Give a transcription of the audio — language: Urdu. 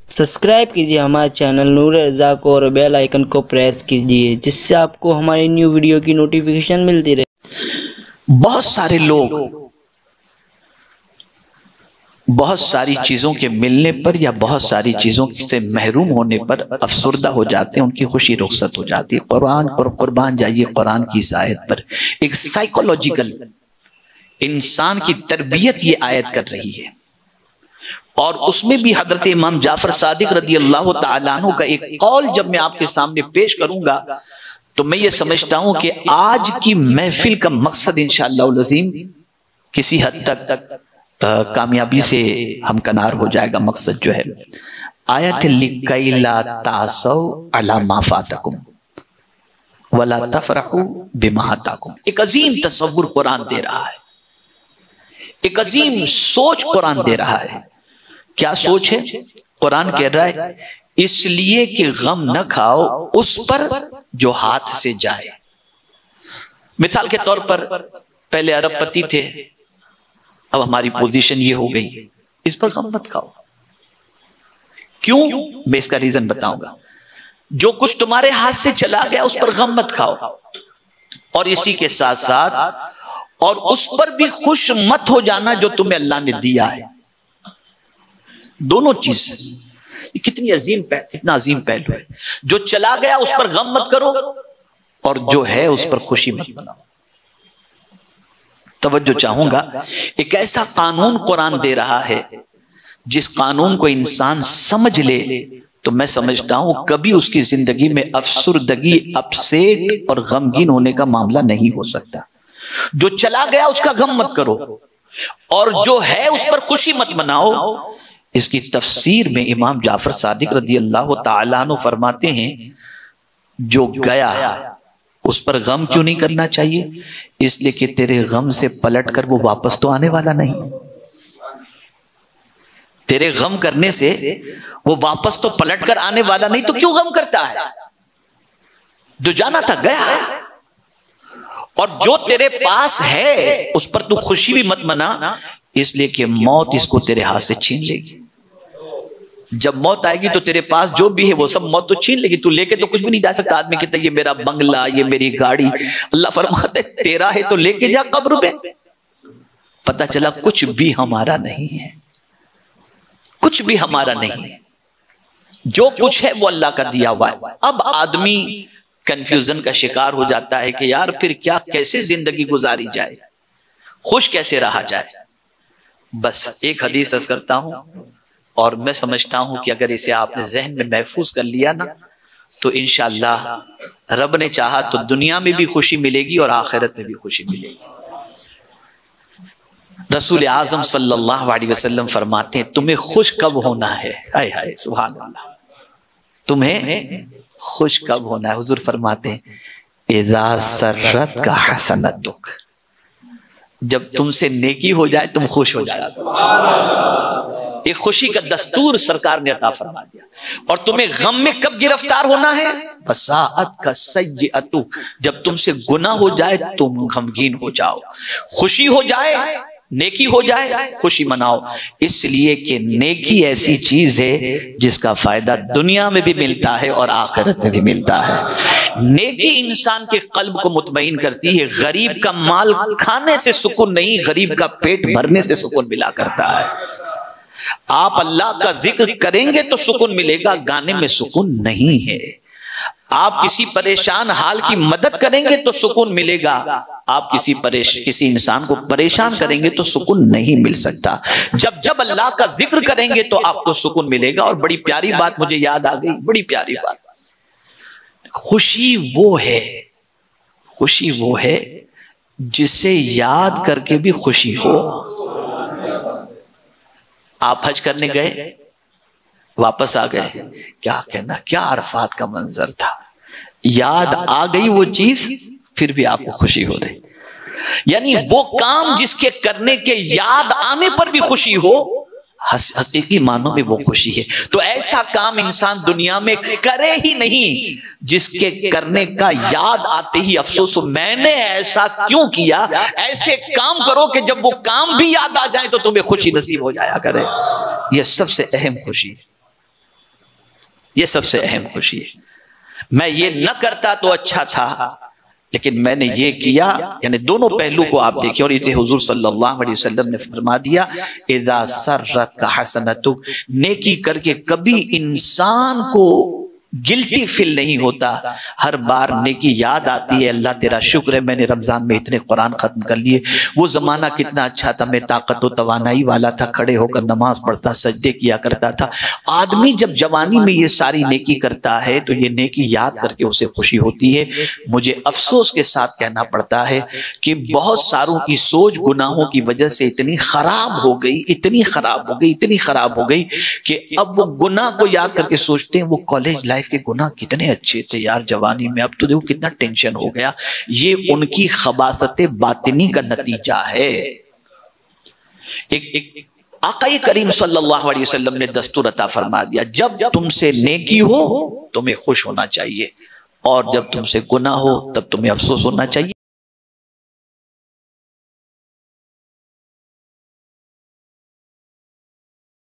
سبسکرائب کیجیے ہمارے چینل نور رضا کو اور بیل آئیکن کو پریس کیجیے جس سے آپ کو ہماری نیو ویڈیو کی نوٹیفیکیشن ملتی رہے۔ بہت سارے لوگ بہت ساری چیزوں کے ملنے پر یا بہت ساری چیزوں سے محروم ہونے پر افسردہ ہو جاتے ہیں، ان کی خوشی رخصت ہو جاتی ہے۔ قربان جائیے قرآن کی اس آیت پر، ایک سائیکولوجیکل انسان کی تربیت یہ آیت کر رہی ہے، اور اس میں بھی حضرت امام جعفر صادق رضی اللہ تعالیٰ عنہ کا ایک قول جب میں آپ کے سامنے پیش کروں گا تو میں یہ سمجھتا ہوں کہ آج کی محفل کا مقصد انشاءاللہ العظیم کسی حد تک کامیابی سے ہمکنار ہو جائے گا۔ مقصد جو ہے آیت لِکَيْ لَا تَعْصَوْا عَلَى مَا فَاتَكُمْ وَلَا تَفْرَحُوا بِمَا آتَاكُمْ، ایک عظیم تصور قرآن دے رہا ہے، ایک عظیم سوچ قرآن دے رہا ہے۔ کیا سوچ ہے؟ قرآن کہہ رہا ہے اس لیے کہ غم نہ کھاؤ اس پر جو ہاتھ سے جائے۔ مثال کے طور پر پہلے ارب پتی تھے، اب ہماری پوزیشن یہ ہو گئی، اس پر غم مت کھاؤ۔ کیوں؟ میں اس کا ریزن بتاؤں گا۔ جو کچھ تمہارے ہاتھ سے چلا گیا اس پر غم مت کھاؤ، اور اسی کے ساتھ ساتھ اور اس پر بھی خوش مت ہو جانا جو تمہیں اللہ نے دیا ہے۔ دونوں چیز کتنا عظیم پہلو ہے۔ جو چلا گیا اس پر غم مت کرو، اور جو ہے اس پر خوشی مت بناؤ۔ توجہ چاہوں گا، ایک ایسا قانون قرآن دے رہا ہے جس قانون کو انسان سمجھ لے تو میں سمجھتا ہوں کبھی اس کی زندگی میں افسردگی، اپسیٹ اور غمگین ہونے کا معاملہ نہیں ہو سکتا۔ جو چلا گیا اس کا غم مت کرو، اور جو ہے اس پر خوشی مت مناؤ۔ اس کی تفسیر میں امام جعفر صادق رضی اللہ تعالیٰ عنہ فرماتے ہیں جو گیا اس پر غم کیوں نہیں کرنا چاہیے؟ اس لیے کہ تیرے غم سے پلٹ کر وہ واپس تو آنے والا نہیں۔ تیرے غم کرنے سے وہ واپس تو پلٹ کر آنے والا نہیں، تو کیوں غم کرتا ہے؟ جو جانا تھا گیا، اور جو تیرے پاس ہے اس پر تو خوشی بھی مت منا، اس لیے کہ موت اس کو تیرے ہاتھ سے چھین لے گی۔ جب موت آئے گی تو تیرے پاس جو بھی ہے وہ سب موت تو چھین لے گی، تو لے کے تو کچھ بھی نہیں جا سکتا۔ آدمی کہتا ہے یہ میرا بنگلہ، یہ میری گاڑی، اللہ فرماتا ہے تیرا ہے تو لے کے جا قبر میں۔ پتہ چلا کچھ بھی ہمارا نہیں ہے، کچھ بھی ہمارا نہیں ہے، جو کچھ ہے وہ اللہ کا دیا ہوا ہے۔ اب آدمی کنفیوژن کا شکار ہو جاتا ہے کہ یار پھر کیا، کیسے زندگی گزاری جائے، خوش کیسے رہا جائے؟ بس ایک حدیث عرض کرتا ہوں، اور میں سمجھتا ہوں کہ اگر اسے آپ نے ذہن میں محفوظ کر لیا نا تو انشاءاللہ رب نے چاہا تو دنیا میں بھی خوشی ملے گی اور آخرت میں بھی خوشی ملے گی۔ رسول اعظم صلی اللہ علیہ وسلم فرماتے ہیں تمہیں خوش کب ہونا ہے؟ ہائے ہائے سبحان اللہ، تمہیں خوش کب ہونا ہے؟ حضور فرماتے ہیں اذا سرت کا حسنتک، جب تم سے نیکی ہو جائے تم خوش ہو جائے۔ ایک خوشی کا دستور سرکار نے عطا فرما دیا۔ اور تمہیں غم میں کب گرفتار ہونا ہے؟ وساعت کا سیئۃ، جب تم سے گناہ ہو جائے تم غمگین ہو جاؤ۔ خوشی ہو جائے، نیکی ہو جائے، خوشی مناؤ، اس لیے کہ نیکی ایسی چیز ہے جس کا فائدہ دنیا میں بھی ملتا ہے اور آخرت میں بھی ملتا ہے۔ نیکی انسان کے قلب کو مطمئن کرتی ہے۔ غریب کا مال کھانے سے سکون نہیں، غریب کا پیٹ بھرنے سے سکون ملا کرتا ہے۔ آپ اللہ کا ذکر کریں گے تو سکون ملے گا، گانے میں سکون نہیں ہے۔ آپ کسی پریشان حال کی مدد کریں گے تو سکون ملے گا، آپ کسی انسان کو پریشان کریں گے تو سکون نہیں مل سکتا۔ جب اللہ کا ذکر کریں گے تو آپ کو سکون ملے گا۔ اور بڑی پیاری بات مجھے یاد آ گئی، بڑی پیاری بات، خوشی وہ ہے جسے یاد کر کے بھی خوشی ہو۔ آپ حج کرنے گئے، واپس آ گئے، کیا کہنا، کیا عرفات کا منظر تھا، یاد آ گئی وہ چیز، پھر بھی آپ کو خوشی ہو رہی۔ یعنی وہ کام جس کے کرنے کے یاد آنے پر بھی خوشی ہو، حقیقی معنوں میں وہ خوشی ہے۔ تو ایسا کام انسان دنیا میں کرے ہی نہیں جس کے کرنے کا یاد آتے ہی افسوس ہو، میں نے ایسا کیوں کیا۔ ایسے کام کرو کہ جب وہ کام بھی یاد آ جائیں تو تمہیں خوشی نصیب ہو جایا کرے۔ یہ سب سے اہم خوشی ہے۔ یہ سب سے اہم خوشی ہے. میں یہ نہ کرتا تو اچھا تھا لیکن میں نے یہ کیا. یعنی دونوں پہلو کو آپ دیکھیں. اور یہ حضور صلی اللہ علیہ وسلم نے فرما دیا اذا سرت کا حسنتک، نیکی کر کے کبھی انسان کو گلٹی فیل نہیں ہوتا. ہر بار نیکی یاد آتی ہے، اللہ تیرا شکر ہے میں نے رمضان میں اتنے قرآن ختم کر لیے، وہ زمانہ کتنا اچھا تھا، میں طاقت و توانائی والا تھا، کھڑے ہو کر نماز پڑھتا، سجدے کیا کرتا تھا. آدمی جب جوانی میں یہ ساری نیکی کرتا ہے تو یہ نیکی یاد کر کے اسے خوشی ہوتی ہے. مجھے افسوس کے ساتھ کہنا پڑتا ہے کہ بہت ساروں کی سوچ گناہوں کی وجہ سے اتنی خراب ہو گئی، اتنی خراب ہو گئی، اتنی خراب ہو گئی کہ اب وہ گناہ کو یاد کر کے سوچتے ہیں وہ کالج لائف کے گناہ کتنے اچھے تھے یار جوانی میں، اب تو دیکھو کتنا ٹینشن ہو گیا. یہ ان کی خباثت باطنی کا نتیجہ ہے. ایک آقا کریم صلی اللہ علیہ وسلم نے دستور عطا فرما دیا جب تم سے نیکی ہو تمہیں خوش ہونا چاہیے، اور جب تم سے گناہ ہو تب تمہیں افسوس ہونا چاہیے.